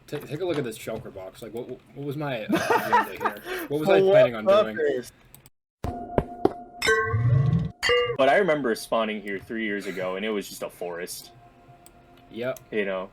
Take a look at this shulker box. Like, what was my agenda here? What was I planning on doing? But I remember spawning here 3 years ago, and it was just a forest. Yep. You know,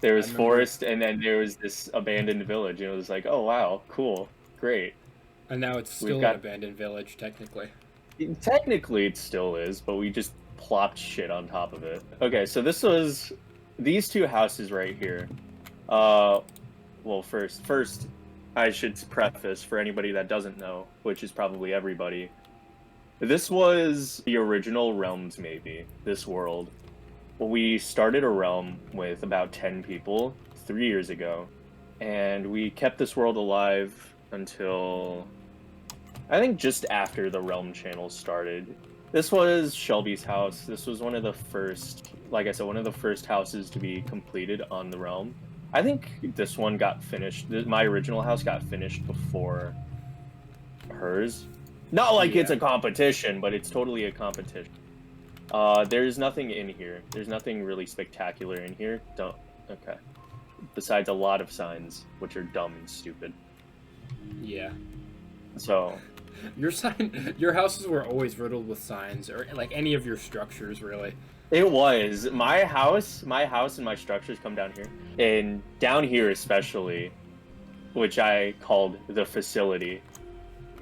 there was forest, and then there was this abandoned village, and it was like, oh wow, cool, great. And now it's still an abandoned village, technically. Technically, it still is, but we just plopped shit on top of it. Okay, so this was these two houses right here. Well, first, I should preface for anybody that doesn't know, which is probably everybody. This was the original realms, maybe, this world. We started a realm with about 10 people 3 years ago, and we kept this world alive until, I think, just after the realm channel started. This was Shelby's house. This was one of the first, like I said, one of the first houses to be completed on the realm. I think this one got finished, my original house got finished before hers. Not like it's a competition, but it's totally a competition. There's nothing in here. There's nothing really spectacular in here. Okay. Besides a lot of signs, which are dumb and stupid. Yeah. So. Your houses were always riddled with signs, or like any of your structures, really. It was. My house and my structures come down here. And down here especially, which I called the facility.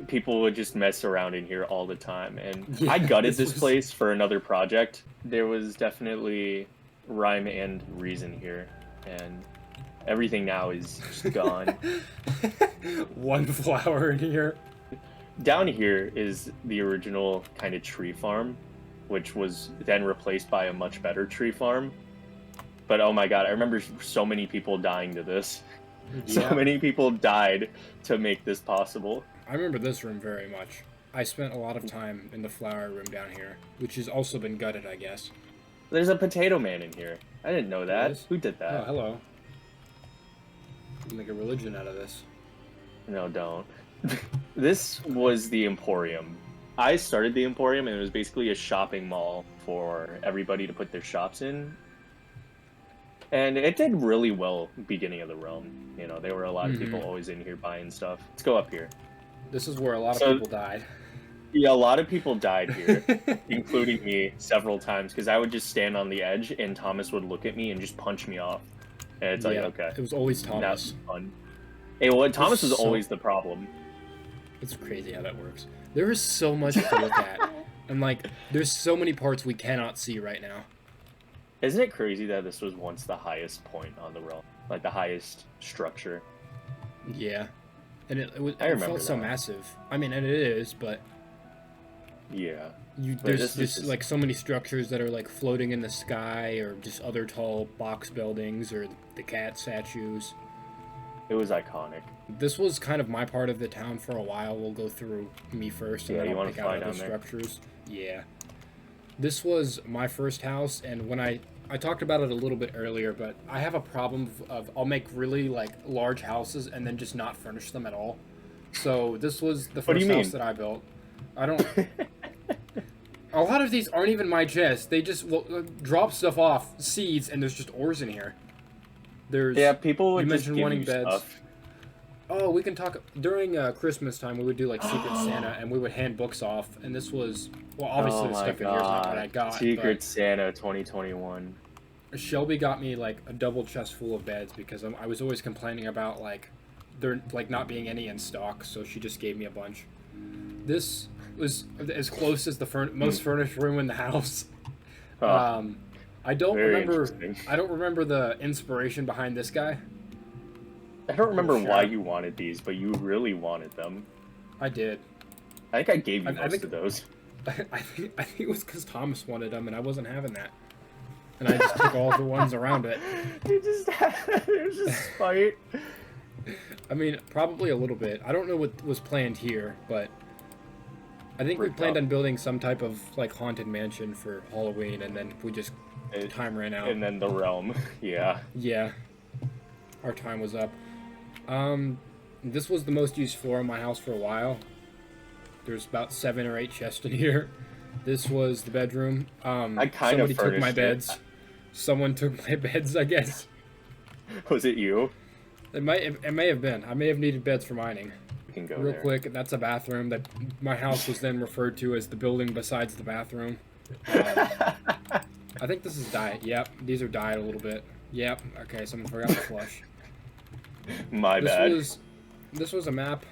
People would just mess around in here all the time, and yeah, I gutted this place for another project. There was definitely rhyme and reason here, and everything now is just gone. One flower in here. Down here is the original kind of tree farm, which was then replaced by a much better tree farm. But oh my god, I remember so many people dying to this. Yeah. So many people died to make this possible. I remember this room very much. I spent a lot of time in the flower room down here, which has also been gutted, I guess. There's a potato man in here. I didn't know that. Who did that? Oh, hello. You can make a religion out of this. No, don't. This was the Emporium. I started the Emporium, and it was basically a shopping mall for everybody to put their shops in. And it did really well beginning of the realm. You know, there were a lot of people always in here buying stuff. Let's go up here. This is where a lot of people died. Yeah, a lot of people died here, including me several times, because I would just stand on the edge, and Thomas would look at me and just punch me off. And it's like, okay. It was always Thomas. That's fun. Hey, well, Thomas was always the problem. It's crazy how that works. There is so much to look at. And, like, there's so many parts we cannot see right now. Isn't it crazy that this was once the highest point on the realm? Like, the highest structure? Yeah. And it felt so massive. I mean, and it is, but... Yeah. There's just, like, so many structures that are, like, floating in the sky, or just other tall box buildings, or the cat statues. It was iconic. This was kind of my part of the town for a while. We'll go through me first, and then I'll pick out other structures. Yeah. This was my first house, and when I talked about it a little bit earlier, but I have a problem of I'll make really, like, large houses and then just not furnish them at all. So this was the first house that I built. I don't... A lot of these aren't even my chest. They just drop stuff off, seeds, and there's just ores in here. Yeah, people would just mentioned wanting beds. Stuff. Oh, we can talk... During Christmas time, we would do, like, Secret Santa, and we would hand books off, and this was... Well, obviously the stuff in here is not what I got, Secret Santa 2021. Shelby got me, like, a double chest full of beds, because I was always complaining about, like, there, like, not being any in stock, so she just gave me a bunch. This was as close as the most furnished room in the house. I don't remember the inspiration behind this guy. I don't remember why you wanted these, but you really wanted them. I did. I think I gave you most of those. I think it was because Thomas wanted them, and I wasn't having that. And I just took all the ones around it. You just there's just spite. I mean, probably a little bit. I don't know what was planned here, but I think we planned on building some type of, like, haunted mansion for Halloween, and then we just time ran out. And then the realm, yeah. Yeah. Our time was up. This was the most used floor in my house for a while. There's about 7 or 8 chests in here. This was the bedroom. Somebody took my beds. Someone took my beds, I guess. Was it you? It may have been. I may have needed beds for mining. We can go Real there. quick, that's a bathroom that my house was then referred to as the building besides the bathroom. I think this is diet. Yep, these are diet a little bit. Yep. Okay, someone forgot to flush. My bad. This was a map.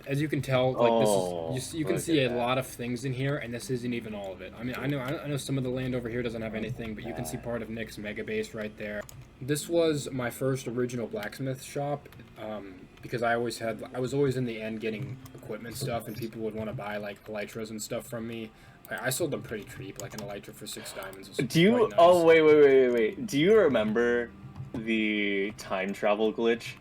As you can tell, like this is you can see a lot of things in here, and this isn't even all of it. I mean, I know some of the land over here doesn't have anything, but you can see part of Nick's mega base right there. This was my first original blacksmith shop, because I was always in the end getting equipment stuff, and people would want to buy like elytras and stuff from me. I sold them pretty cheap, like an elytra for 6 diamonds. Do you? Nice. Oh wait. Do you remember the time travel glitch?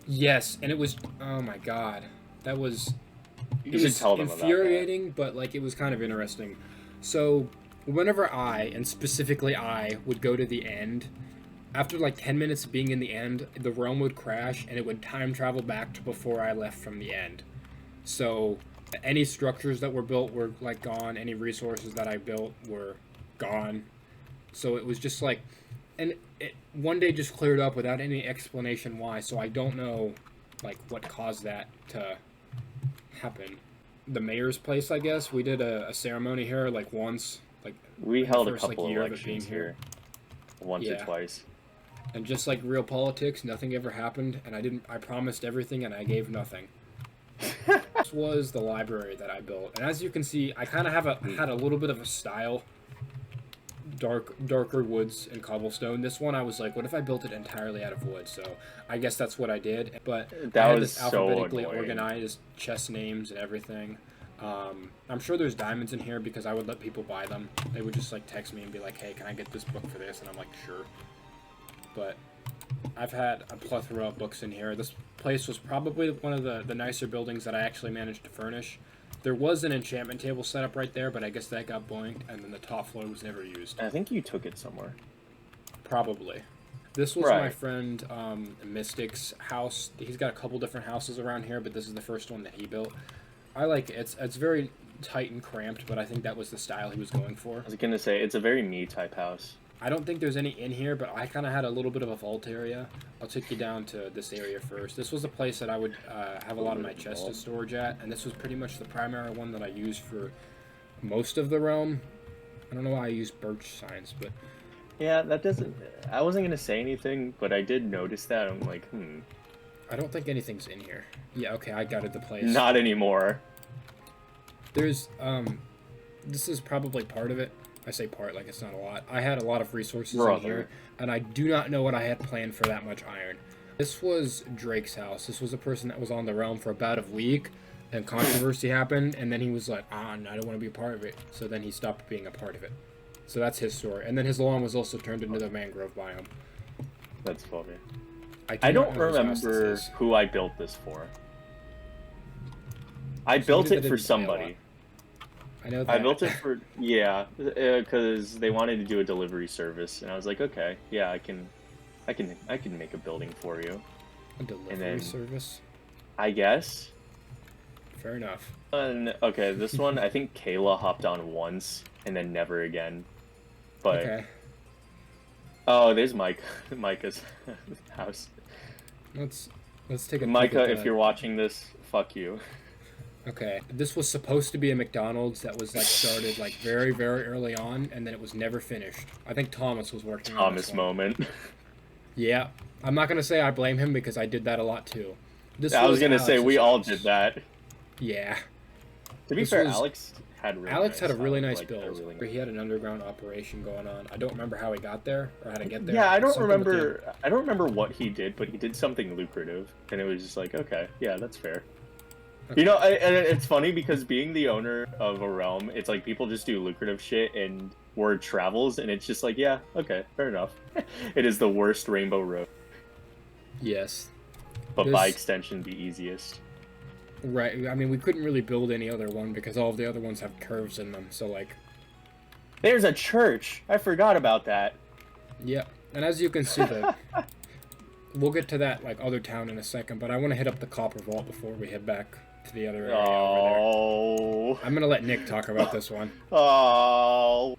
Yes, and it was, oh my god, that was, You should tell them infuriating, but like it was kind of interesting. So whenever and specifically I, would go to the end, after like 10 minutes of being in the end, the realm would crash and it would time travel back to before I left from the end. So any structures that were built were like gone, any resources that I built were gone. So it was just like, and it one day just cleared up without any explanation why, so I don't know like what caused that to happen. The mayor's place, I guess, we did a ceremony here like once, like we held a couple like, of elections here once or twice, and just like real politics, nothing ever happened, and I promised everything and I gave nothing. This was the library that I built, and as you can see, I kind of had a little bit of a style. Darker woods and cobblestone. This one I was like, what if I built it entirely out of wood? So I guess that's what I did. But that I had was this alphabetically so organized chest names and everything. I'm sure there's diamonds in here because I would let people buy them. They would just like text me and be like, hey, can I get this book for this? And I'm like, sure. But I've had a plethora of books in here. This place was probably one of the nicer buildings that I actually managed to furnish. There was an enchantment table set up right there, but I guess that got blanked, and then the top floor was never used. I think you took it somewhere. Probably. This was my friend Mystic's house. He's got a couple different houses around here, but this is the first one that he built. I like it. It's very tight and cramped, but I think that was the style he was going for. I was gonna say, it's a very me-type house. I don't think there's any in here, but I kind of had a little bit of a vault area. I'll take you down to this area first. This was a place that I would have a lot of my chest of storage at, and this was pretty much the primary one that I used for most of the realm. I don't know why I used birch signs, but... Yeah, that doesn't... I wasn't going to say anything, but I did notice that. I'm like, I don't think anything's in here. Yeah, okay, I gutted the place. Not anymore. There's, this is probably part of it. I say part, like it's not a lot. I had a lot of resources in here, and I do not know what I had planned for that much iron. This was Drake's house. This was a person that was on the realm for about a week, and controversy happened, and then he was like, I don't want to be a part of it. So then he stopped being a part of it. So that's his story. And then his lawn was also turned into the mangrove biome. That's funny. I don't remember who I built this for. I built it for somebody. I know that. I built it for, because they wanted to do a delivery service, and I was like, okay, yeah, I can make a building for you. A delivery service? I guess. Fair enough. And, okay, this one, I think Kayla hopped on once, and then never again. But, okay. Oh, there's Micah's house. Let's take a Micah, if you're watching this, fuck you. Okay, this was supposed to be a McDonald's that was like started like very, very early on, and then it was never finished. I think Thomas was working on this one. moment. Yeah, I'm not gonna say I blame him because I did that a lot too. I was gonna say we all did that. Yeah. To be fair, Alex had a really nice build. He had an underground operation going on. I don't remember how he got there or how to get there. Yeah, I don't remember what he did, but he did something lucrative, and it was just like, okay, yeah, that's fair. Okay. You know, and it's funny because being the owner of a realm, it's like people just do lucrative shit and word travels, and it's just like, yeah, okay, fair enough. It is the worst Rainbow Road. Yes. But by extension, the easiest. Right, I mean, we couldn't really build any other one because all of the other ones have curves in them, so like... There's a church! I forgot about that. Yeah, and as you can see, we'll get to that like other town in a second, but I want to hit up the copper vault before we head back to the other area over there. I'm gonna let Nick talk about this one. Oh.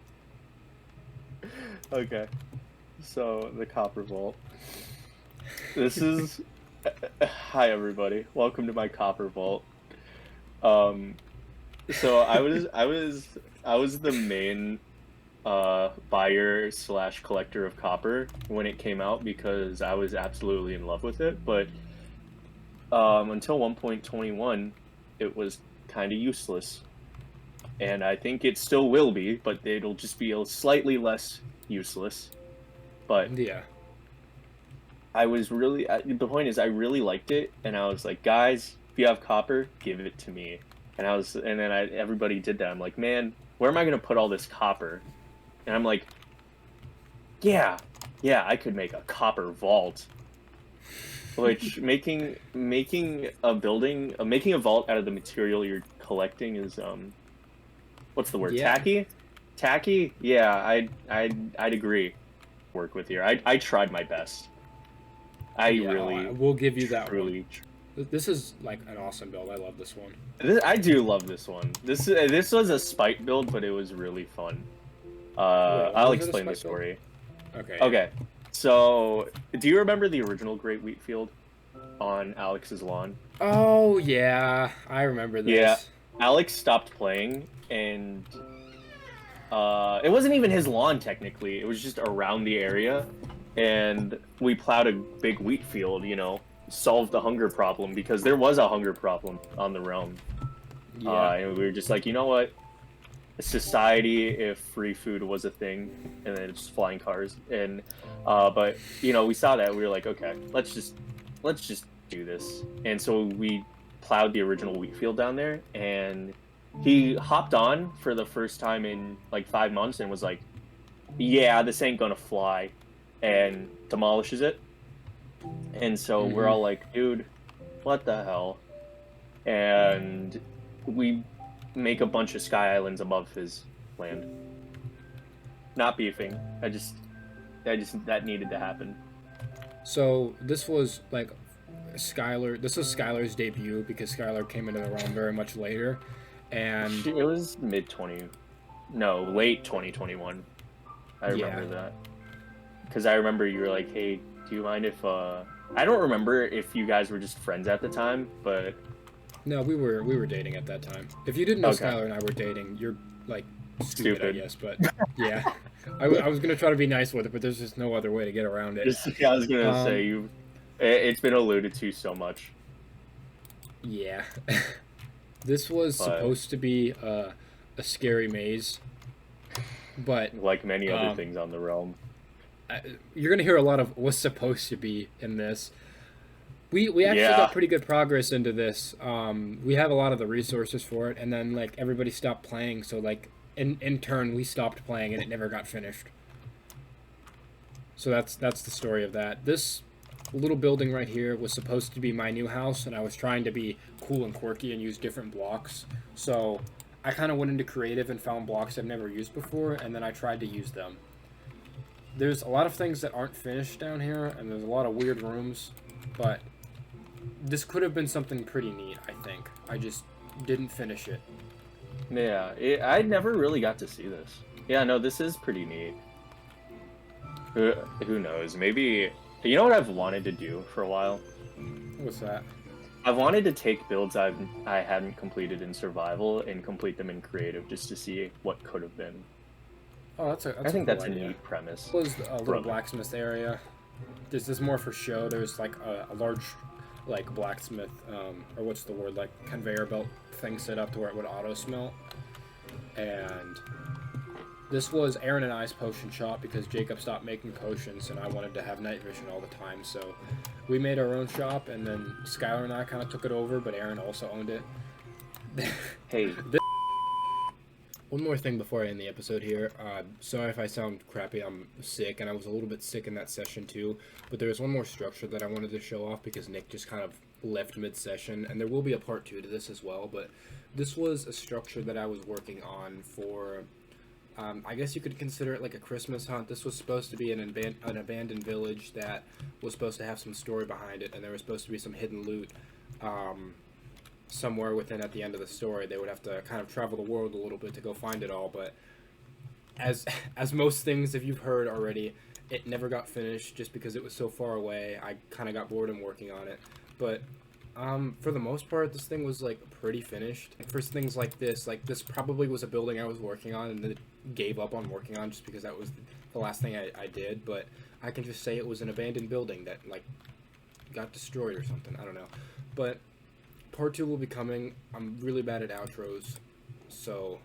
Okay. So the copper vault. This is hi everybody. Welcome to my copper vault. Um, so I was the main buyer slash collector of copper when it came out because I was absolutely in love with it. But until 1.21, it was kind of useless, and I think it still will be, but it'll just be a slightly less useless. But Yeah. the point is I really liked it, and I was like, guys, if you have copper, give it to me. And then everybody did that. I'm like, man, where am I gonna put all this copper? And I'm like, yeah, I could make a copper vault. Which making a building, making a vault out of the material you're collecting is what's the word? Yeah. Tacky? Yeah, I'd agree. Work with you. I tried my best. We'll give you that truly, one. This is like an awesome build. I love this one. I do love this one. This was a spite build, but it was really fun. I'll explain the story. Okay. Okay. So, do you remember the original Great Wheat Field on Alex's lawn? Oh yeah, I remember this. Yeah, Alex stopped playing, and it wasn't even his lawn technically. It was just around the area, and we plowed a big wheat field. Solved the hunger problem because there was a hunger problem on the realm. Yeah. And we were just like, you know what? Society, if free food was a thing, and then it's flying cars, and but we saw that, we were like, okay, let's just do this. And so we plowed the original wheat field down there, and he hopped on for the first time in like 5 months and was like, yeah, this ain't gonna fly, and demolishes it. And so we're all like, dude, what the hell? And we make a bunch of sky islands above his land. Not beefing. That needed to happen. So this was like Skylar. This was Skylar's debut because Skylar came into the realm very much later, and it was late 2021. I remember that because I remember you were like, hey, do you mind if I don't remember if you guys were just friends at the time, but no, we were dating at that time. If you didn't know Skylar and I were dating, you're like stupid. I guess, but yeah. I was gonna try to be nice with it, but there's just no other way to get around it. I was gonna say it's been alluded to so much. Yeah. This was supposed to be a scary maze, but like many other things on the realm, you're gonna hear a lot of "was supposed to be" in this. We actually got pretty good progress into this. We have a lot of the resources for it, and then like everybody stopped playing, so like in turn we stopped playing and it never got finished. So that's the story of that. This little building right here was supposed to be my new house, and I was trying to be cool and quirky and use different blocks. So I kind of went into creative and found blocks I've never used before, and then I tried to use them. There's a lot of things that aren't finished down here, and there's a lot of weird rooms, but this could have been something pretty neat, I think. I just didn't finish it. Yeah, I never really got to see this. Yeah, no, this is pretty neat. Who knows? Maybe... You know what I've wanted to do for a while? What's that? I've wanted to take builds I hadn't completed in survival and complete them in creative just to see what could have been. Oh, I think that's a neat premise. This was a little blacksmith area. This is more for show. There's like a large like blacksmith, or what's the word, like conveyor belt thing set up to where it would auto smelt. And this was Aaron and I's potion shop because Jacob stopped making potions and I wanted to have night vision all the time. So we made our own shop, and then Skylar and I kind of took it over, but Aaron also owned it. Hey. One more thing before I end the episode here. Sorry if I sound crappy, I'm sick, and I was a little bit sick in that session too. But there's one more structure that I wanted to show off because Nick just kind of left mid-session, and there will be a part 2 to this as well. But this was a structure that I was working on for, I guess you could consider it like a Christmas hunt. This was supposed to be an abandoned village that was supposed to have some story behind it, and there was supposed to be some hidden loot. Somewhere within at the end of the story. They would have to kind of travel the world a little bit to go find it all, but as most things, if you've heard already, It never got finished just because it was so far away. I kind of got bored in working on it. But for the most part, this thing was like pretty finished. For things like this probably was a building I was working on and then gave up on working on just because that was the last thing I did. But I can just say it was an abandoned building that like got destroyed or something. I don't know. But part 2 will be coming. I'm really bad at outros, so